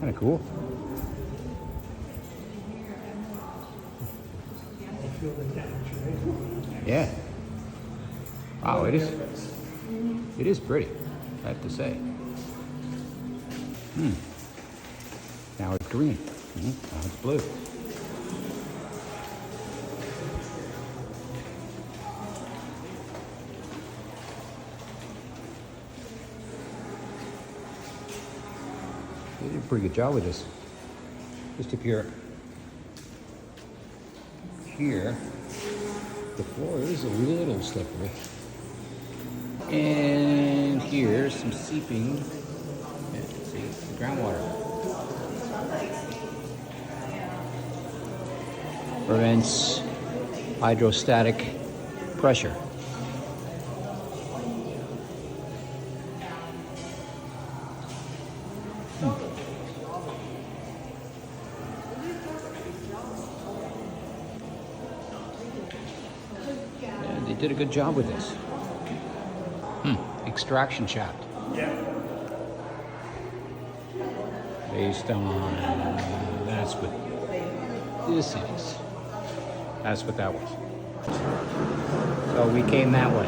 Kind of cool. Yeah. Wow, it is. It is pretty, I have to say. Now it's green. Now it's blue. They did a pretty good job with this. Just if you're here, the floor is a little slippery. And here's some seeping. Yeah, see, groundwater. Prevents hydrostatic pressure. Yeah, they did a good job with this. Extraction shaft. Yeah. Based on, that's what this is. That's what that was. So we came that way.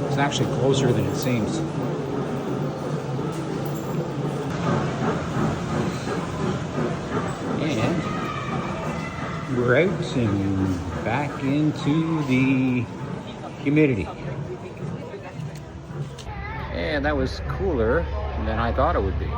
It's actually closer than it seems. And we're out and back into the humidity. And that was cooler than I thought it would be.